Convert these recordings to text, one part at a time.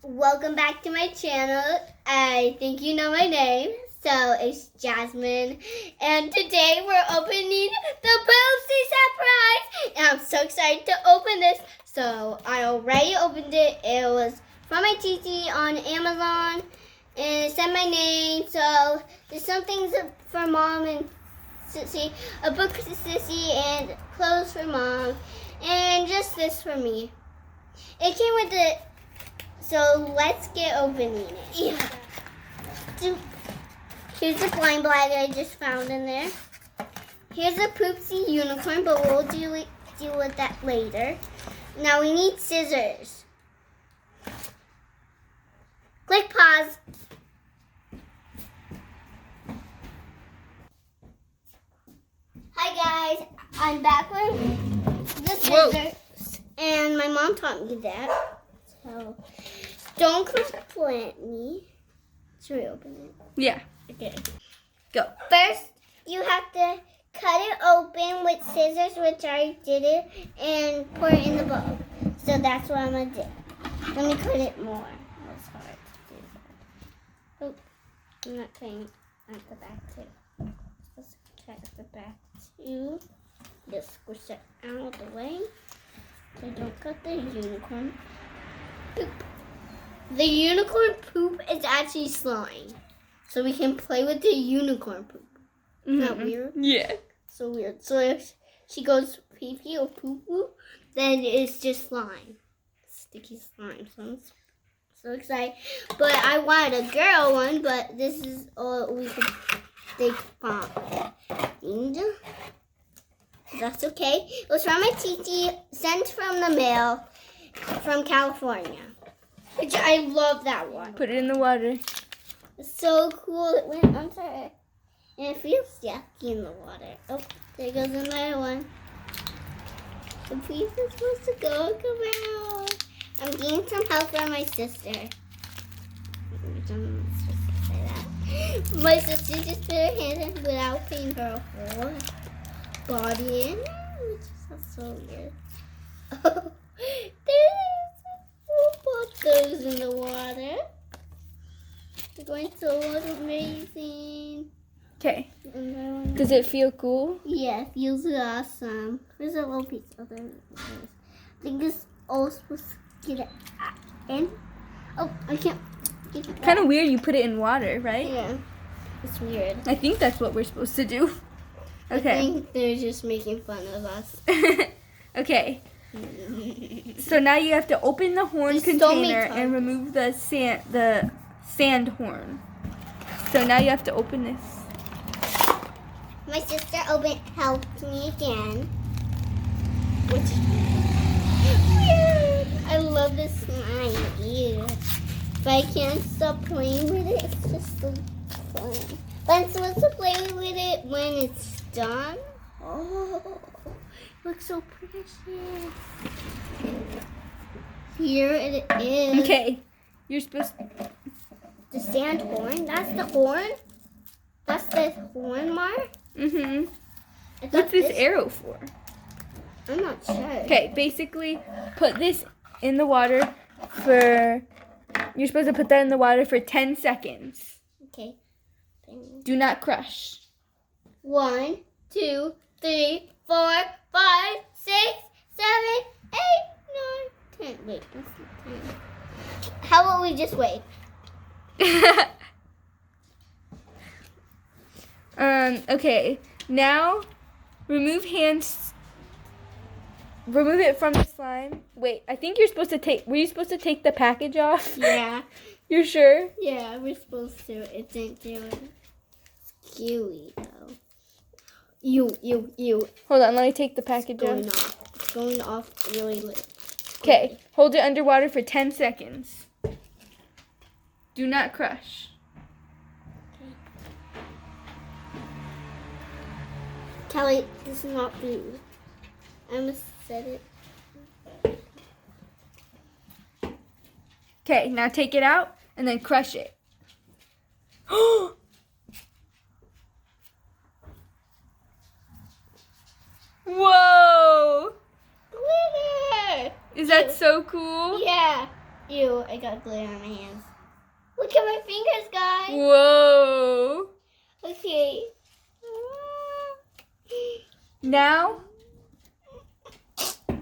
Welcome back to my channel. I think you know my name. So it's Jasmine. And today we're opening the Poopsie surprise. And I'm so excited to open this. So I already opened it. It was from my titi on Amazon. And it said my name. So there's some things for mom and Sissy. A book for Sissy and clothes for mom. And just this for me. It came with the... So let's get opening it. Yeah. Here's the blind bag I just found in there. Here's a Poopsie unicorn, but we'll deal with that later. Now we need scissors. Click pause. Hi guys, I'm back with the scissors. Whoa. And my mom taught me that. So don't compliment me. Should we open it? Yeah. Okay. Go. First, you have to cut it open with scissors, which I did it, and pour it in the bowl. So that's what I'm going to do. Let me cut it more. It's hard to do that. Oh, I'm not cutting at the back too. Let's cut at the back too. Just squish it out of the way. So don't cut the unicorn poop. The unicorn poop is actually slime. So we can play with the unicorn poop. Isn't that weird? Yeah. So weird. So if she goes pee-pee or poo-poo, then it's just slime. Sticky slime. So I'm so excited. But I wanted a girl one, but this is all we could find. That's okay. It was from my titi, sent from the mail from California. Which I love that one. Put it in the water. It's so cool. It went under it. And it feels yucky in the water. Oh, there goes another one. The piece is supposed to go. Come out. I'm getting some help from my sister. My sister just put her hand in without putting her whole body in. Which is so weird. Oh, goes in the water. It's going so amazing. Okay. Does it feel cool? Yeah, it feels awesome. There's a little piece of it. I think it's all supposed to get it in. Oh, I can't get it. Kind of weird you put it in water, right? Yeah. It's weird. I think that's what we're supposed to do. Okay. I think they're just making fun of us. Okay. So now you have to open the horn container and remove the sand horn. So now you have to open this. My sister helped me again. Which is weird. I love this slime. Ew. But I can't stop playing with it. It's just so fun. But I'm supposed to play with it when it's done. Oh. Looks so precious. Here it is. Okay. You're supposed to... The sand horn? That's the horn? That's the horn mark? Mm-hmm. What's this arrow for? I'm not sure. Okay, basically put this in the water for... You're supposed to put that in the water for 10 seconds. Okay. Do not crush. 1, 2, 3, 4, 5, 6, 7, 8, 9, 10. Wait, that's not 10. How about we just wait? Okay. Now, remove it from the slime. Wait, I think you're supposed to were you supposed to take the package off? Yeah. You're sure? Yeah, we're supposed to. It didn't do it. It's gooey, though. You. Hold on, let me take the package off. It's going off really late. Okay, hold it underwater for 10 seconds. Do not crush. Okay. Kelly, this is not food. I must set it. Okay, now take it out and then crush it. Whoa! Glitter! Is that so cool? Yeah. Ew, I got glitter on my hands. Look at my fingers, guys. Whoa. Okay. Now,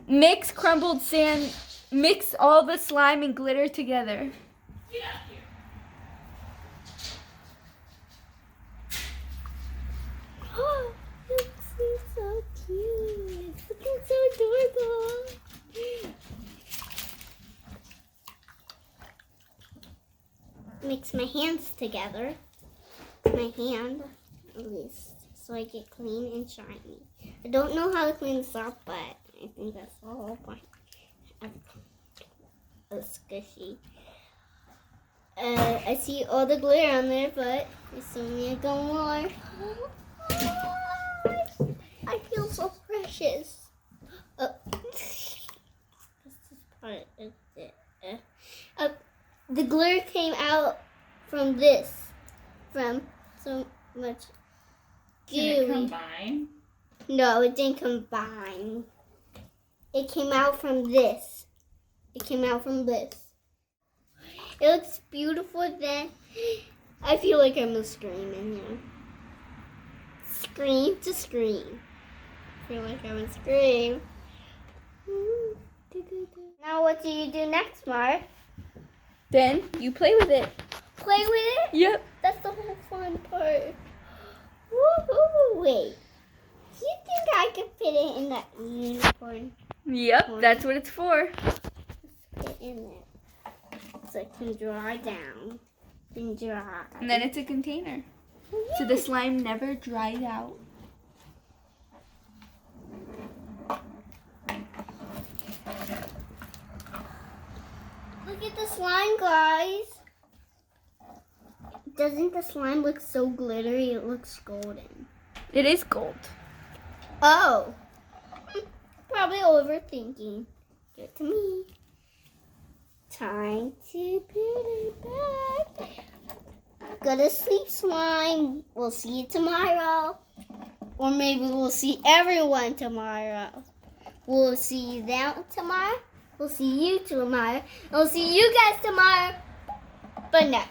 mix crumbled sand, mix all the slime and glitter together. Get out here. Oh, looks so cute. It's looking so adorable. Mix my hands together. My hand, at least, so I get clean and shiny. I don't know how to clean this up, but I think that's the whole point. It's squishy. I see all the glitter on there, but there's only a go more. I feel so precious. This is part of it. The glitter came out from this, from so much Did it gooey. combine? No, it didn't combine. It came out from this. It came out from this. It looks beautiful then. I feel like I'm a scream in here. Scream to scream. I feel like I'm a scream. Now what do you do next, Mark? Then you play with it. Play with it? Yep. That's the whole fun part. Woo-hoo. Wait. Do you think I could fit it in that unicorn? Yep, that's what it's for. Let's put it in there. So it can dry down. And dry. And then it's a container. So the slime never dried out. Look at the slime, guys. Doesn't the slime look so glittery? It looks golden. It is gold. Oh. Probably overthinking. Give it to me. Time to put it back. Go to sleep, slime. We'll see you tomorrow. Or maybe we'll see everyone tomorrow. We'll see them tomorrow. We'll see you tomorrow. We'll see you guys tomorrow. But no,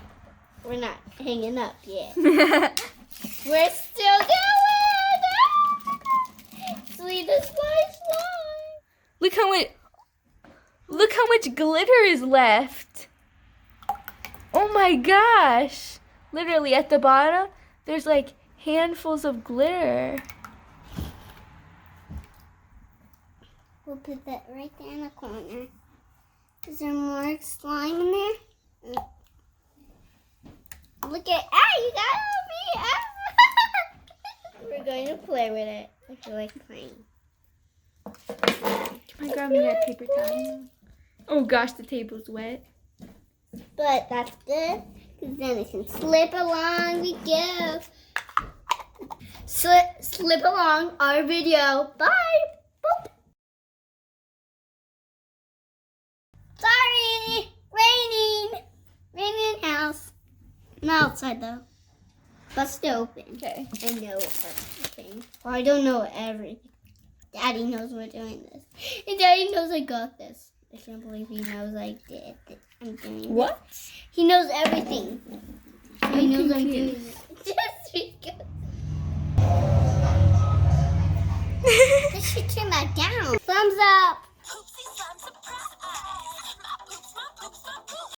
we're not hanging up yet. We're still going. Sweetest slime. Look how much glitter is left. Oh my gosh. Literally at the bottom, there's like handfuls of glitter. We'll put that right there in the corner. Is there more slime in there? Look at, you got it on me. We're going to play with it. I feel like playing. Can I grab me that paper towel? Oh gosh, the table's wet. But that's good, because then it can slip along. We go. Slip along our video. Bye. Boop. Sorry, raining house. Not outside though, but still open. Okay. I know everything. Well, I don't know everything. Daddy knows we're doing this. And Daddy knows I got this. I can't believe he knows I did. I'm doing What? This. He knows everything. He knows I'm doing confused. it. Just because. I should turn that down. Thumbs up.